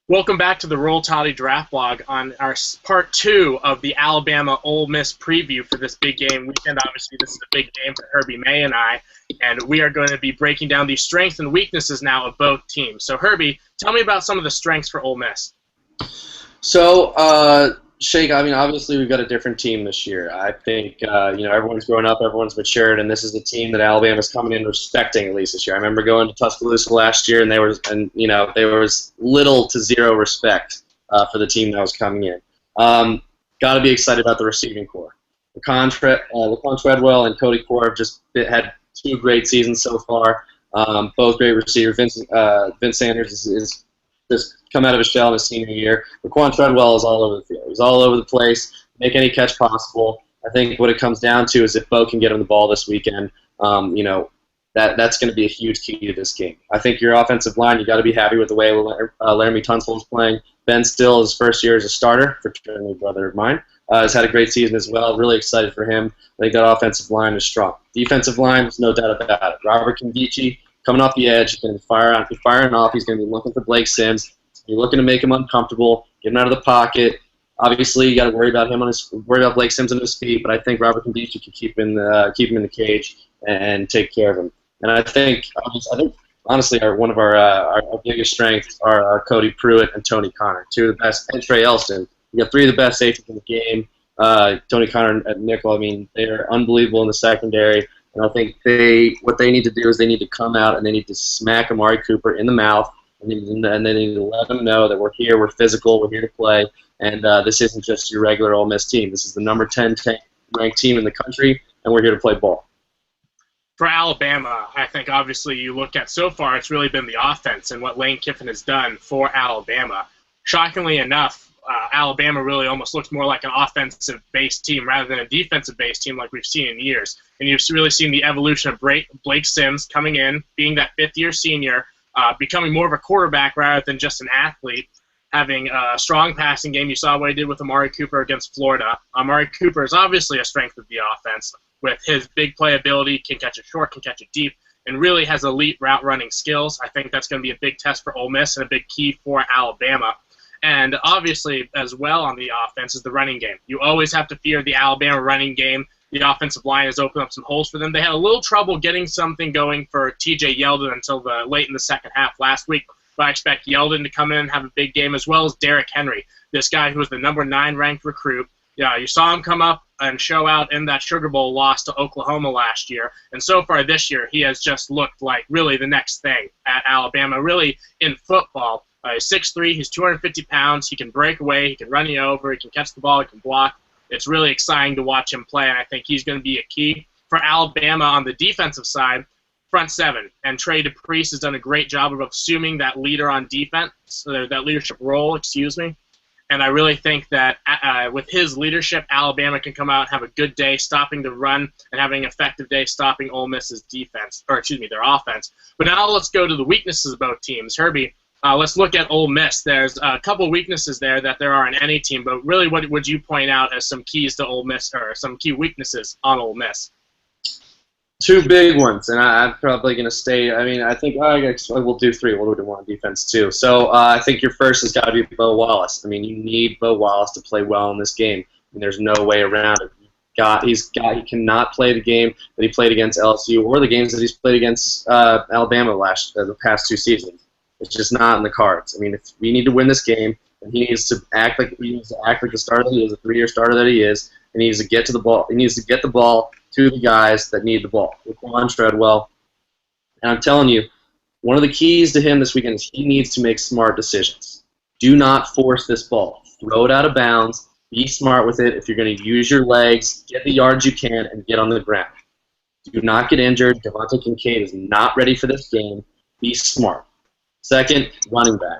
Welcome back to the Roll Toddy Draft Blog on our part two of the Alabama Ole Miss preview for this big game weekend. Obviously, this is a big game for Herbie, May, and I, and we are going to be breaking down the strengths and weaknesses now of both teams. So, Herbie, tell me about some of the strengths for Ole Miss. So, Shake, I mean, obviously we've got a different team this year. I think, everyone's grown up, everyone's matured, and this is a team that Alabama's coming in respecting at least this year. I remember going to Tuscaloosa last year, and there was little to zero respect for the team that was coming in. Got to be excited about the receiving corps. Laquan Treadwell and Cody Core have just had two great seasons so far. Both great receivers. Vince Sanders is just come out of his shell in his senior year. Laquan Treadwell is all over the field. He's all over the place, make any catch possible. I think what it comes down to is if Bo can get him the ball this weekend, that's going to be a huge key to this game. I think your offensive line, you got to be happy with the way Laramie Tunsil is playing. Ben Still, his first year as a starter, fraternity brother of mine, has had a great season as well. Really excited for him. I think that offensive line is strong. Defensive line, there's no doubt about it. Robert Kimbichi, coming off the edge, he's going to be firing off. He's going to be looking for Blake Sims. You're looking to make him uncomfortable, get him out of the pocket. Obviously, you got to worry about Blake Sims on his feet, but I think Robert Kimbichi can keep him in the cage and take care of him. And I think honestly, one of our biggest strengths are Cody Pruitt and Tony Connor, two of the best, and Trey Elston. We got three of the best safeties in the game. Tony Connor at nickel. I mean, they are unbelievable in the secondary. And I think what they need to do is they need to come out and they need to smack Amari Cooper in the mouth, and they need to let him know that we're here, we're physical, we're here to play, and this isn't just your regular Ole Miss team. This is the number 10 ranked team in the country, and we're here to play ball. For Alabama, I think obviously you look at so far, it's really been the offense and what Lane Kiffin has done for Alabama. Shockingly enough, Alabama really almost looks more like an offensive-based team rather than a defensive-based team like we've seen in years. And you've really seen the evolution of Blake Sims coming in, being that fifth-year senior, becoming more of a quarterback rather than just an athlete, having a strong passing game. You saw what he did with Amari Cooper against Florida. Amari Cooper is obviously a strength of the offense with his big playability, can catch it short, can catch it deep, and really has elite route running skills. I think that's going to be a big test for Ole Miss and a big key for Alabama. And obviously, as well on the offense, is the running game. You always have to fear the Alabama running game. The offensive line has opened up some holes for them. They had a little trouble getting something going for T.J. Yeldon until late in the second half last week. But I expect Yeldon to come in and have a big game, as well as Derrick Henry, this guy who was the number 9 ranked recruit. Yeah, you saw him come up and show out in that Sugar Bowl loss to Oklahoma last year. And so far this year, he has just looked like really the next thing at Alabama, really in football. He's 6'3", he's 250 pounds, he can break away, he can run you over, he can catch the ball, he can block. It's really exciting to watch him play, and I think he's going to be a key for Alabama on the defensive side. Front seven, and Trey DePriest has done a great job of assuming that leader on defense, that leadership role, and I really think that with his leadership, Alabama can come out and have a good day stopping the run and having an effective day stopping Ole Miss's their offense. But now let's go to the weaknesses of both teams. Herbie, let's look at Ole Miss. There's a couple weaknesses there that there are in any team, but really what would you point out as some keys to Ole Miss, or some key weaknesses on Ole Miss? Two big ones, and I'm probably going to stay. I mean, I think we'll do three. We'll do one on defense too. So I think your first has got to be Bo Wallace. I mean, you need Bo Wallace to play well in this game. I mean, there's no way around it. He cannot play the game that he played against LSU or the games that he's played against Alabama the past 2 seasons. It's just not in the cards. I mean, if we need to win this game, then he needs to act like the starter that he is, a 3-year starter that he is, and he needs to get to the ball. He needs to get the ball to the guys that need the ball. Laquan Treadwell. And I'm telling you, one of the keys to him this weekend is he needs to make smart decisions. Do not force this ball. Throw it out of bounds. Be smart with it. If you're going to use your legs, get the yards you can, and get on the ground. Do not get injured. Devontae Kincaid is not ready for this game. Be smart. Second, running back.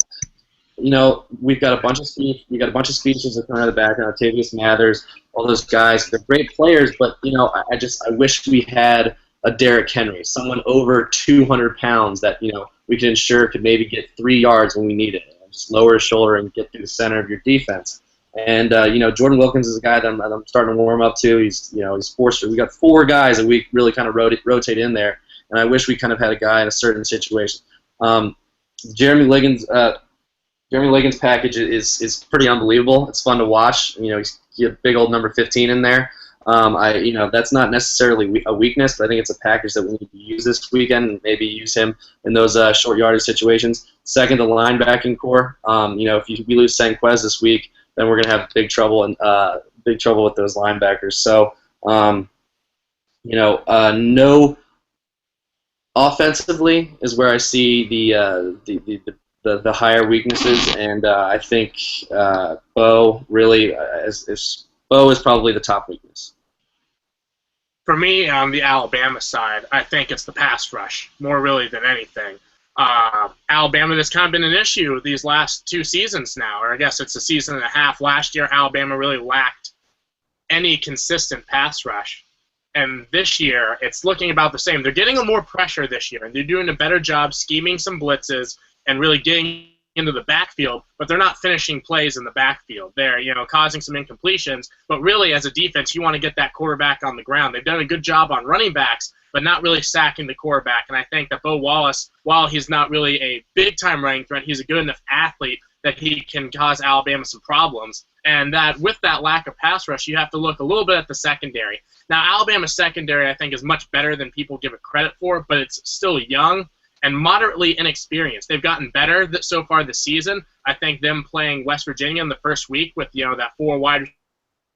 You know, we've got a bunch of speed. We got a bunch of speedsters that come out of the back. Tavius Mathers, all those guys. They're great players, but you know, I wish we had a Derrick Henry, someone over 200 pounds that we could ensure could maybe get 3 yards when we need it. Just lower his shoulder and get through the center of your defense. And Jordan Wilkins is a guy that I'm starting to warm up to. He's forced. We got 4 guys that we really kind of rotate in there, and I wish we kind of had a guy in a certain situation. Jeremy Liggins. Jeremy Liggins' package is pretty unbelievable. It's fun to watch. You know, he's a big old number 15 in there. That's not necessarily a weakness, but I think it's a package that we need to use this weekend and maybe use him in those short yardage situations. Second, the linebacking core. If we lose Sanquez this week, then we're going to have big trouble with those linebackers. So, no offensively is where I see the higher weaknesses, and I think Bo really Bo is probably the top weakness. For me, on the Alabama side, I think it's the pass rush, more really than anything. Alabama has kind of been an issue these last 2 seasons now, or I guess it's a season and a half. Last year, Alabama really lacked any consistent pass rush. And this year, it's looking about the same. They're getting a more pressure this year, and they're doing a better job scheming some blitzes and really getting into the backfield, but they're not finishing plays in the backfield. They're, causing some incompletions, but really as a defense, you want to get that quarterback on the ground. They've done a good job on running backs, but not really sacking the quarterback. And I think that Bo Wallace, while he's not really a big-time running threat, he's a good enough athlete that he can cause Alabama some problems. And that with that lack of pass rush, you have to look a little bit at the secondary. Now, Alabama's secondary, I think, is much better than people give it credit for, but it's still young and moderately inexperienced. They've gotten better so far this season. I think them playing West Virginia in the first week with that 4 wide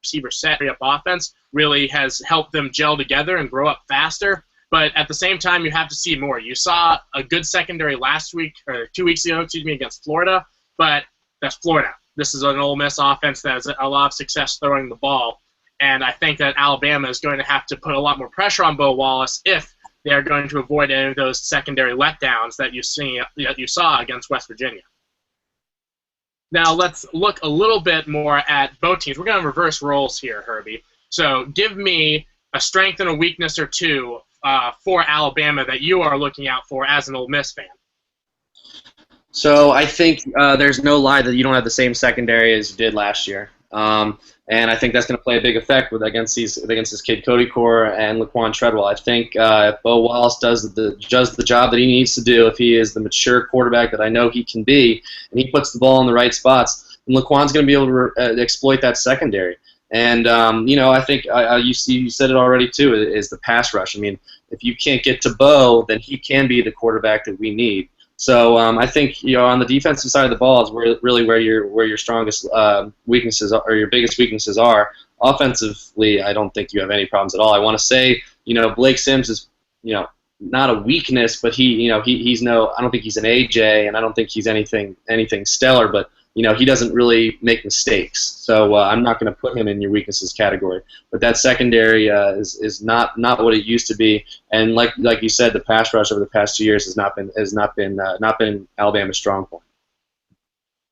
receiver set up offense really has helped them gel together and grow up faster. But at the same time, you have to see more. You saw a good secondary last week, or 2 weeks ago, against Florida, but that's Florida. This is an Ole Miss offense that has a lot of success throwing the ball, and I think that Alabama is going to have to put a lot more pressure on Bo Wallace if they are going to avoid any of those secondary letdowns that you saw against West Virginia. Now let's look a little bit more at both teams. We're going to reverse roles here, Herbie. So give me a strength and a weakness or two for Alabama that you are looking out for as an Ole Miss fan. So I think there's no lie that you don't have the same secondary as you did last year. And I think that's going to play a big effect against this kid Cody Core and Laquan Treadwell. I think if Bo Wallace does the job that he needs to do, if he is the mature quarterback that I know he can be, and he puts the ball in the right spots, then Laquan's going to be able to exploit that secondary. And I think you said it already too, is the pass rush. I mean, if you can't get to Bo, then he can be the quarterback that we need. So I think on the defensive side of the ball is really where your strongest weaknesses are, or your biggest weaknesses are. Offensively, I don't think you have any problems at all. I want to say Blake Sims is not a weakness, but he's I don't think he's an AJ, and I don't think he's anything stellar, but he doesn't really make mistakes. So I'm not going to put him in your weaknesses category. But that secondary is not what it used to be. And like you said, the pass rush over the past 2 years has not been Alabama's strong point.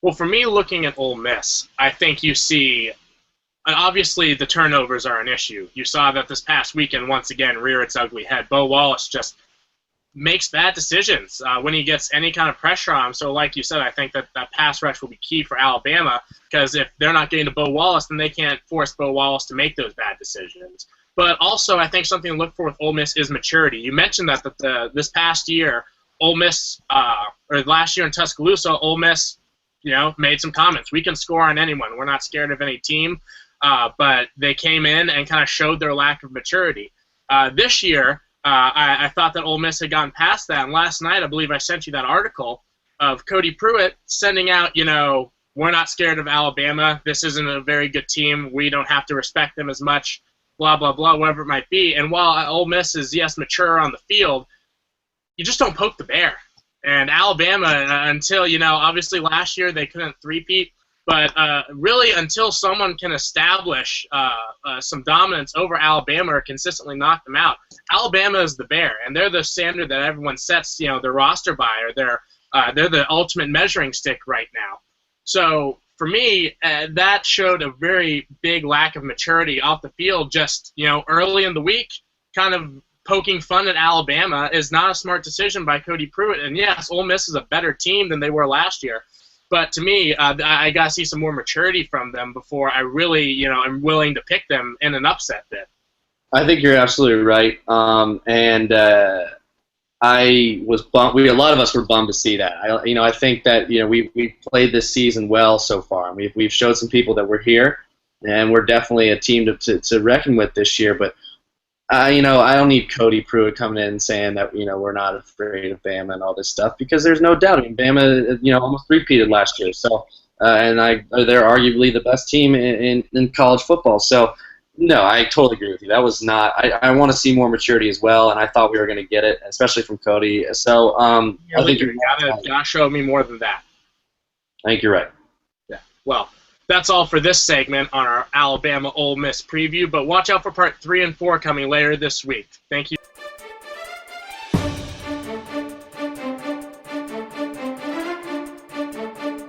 Well, for me, looking at Ole Miss, I think you see, and obviously the turnovers are an issue. You saw that this past weekend once again rear its ugly head. Bo Wallace just makes bad decisions when he gets any kind of pressure on him. So like you said, I think that pass rush will be key for Alabama, because if they're not getting to Bo Wallace, then they can't force Bo Wallace to make those bad decisions. But also I think something to look for with Ole Miss is maturity. You mentioned that this past year, Ole Miss, or last year in Tuscaloosa, Ole Miss made some comments. We can score on anyone. We're not scared of any team. But they came in and kind of showed their lack of maturity. This year, I thought that Ole Miss had gotten past that, and last night I believe I sent you that article of Cody Pruitt sending out, we're not scared of Alabama, this isn't a very good team, we don't have to respect them as much, blah, blah, blah, whatever it might be. And while Ole Miss is, yes, mature on the field, you just don't poke the bear. And Alabama, until, obviously last year they couldn't three-peat, but really until someone can establish some dominance over Alabama or consistently knock them out, Alabama is the bear, and they're the standard that everyone sets their roster by, or they're the ultimate measuring stick right now. So for me, that showed a very big lack of maturity off the field just early in the week. Kind of poking fun at Alabama is not a smart decision by Cody Pruitt. And yes, Ole Miss is a better team than they were last year. But to me, I got to see some more maturity from them before I really, am willing to pick them in an upset bid. I think you're absolutely right. I was bummed. A lot of us were bummed to see that. I think that we played this season well so far. We've showed some people that we're here, and we're definitely a team to reckon with this year. But I don't need Cody Pruitt coming in and saying that we're not afraid of Bama and all this stuff, because there's no doubt. I mean, Bama almost repeated last year, so they're arguably the best team in college football. So. No, I totally agree with you. That was not. I want to see more maturity as well, and I thought we were going to get it, especially from Cody. So I think you gotta show me more than that. I think you're right. Yeah. Well, that's all for this segment on our Alabama Ole Miss preview. But watch out for part 3 and 4 coming later this week. Thank you.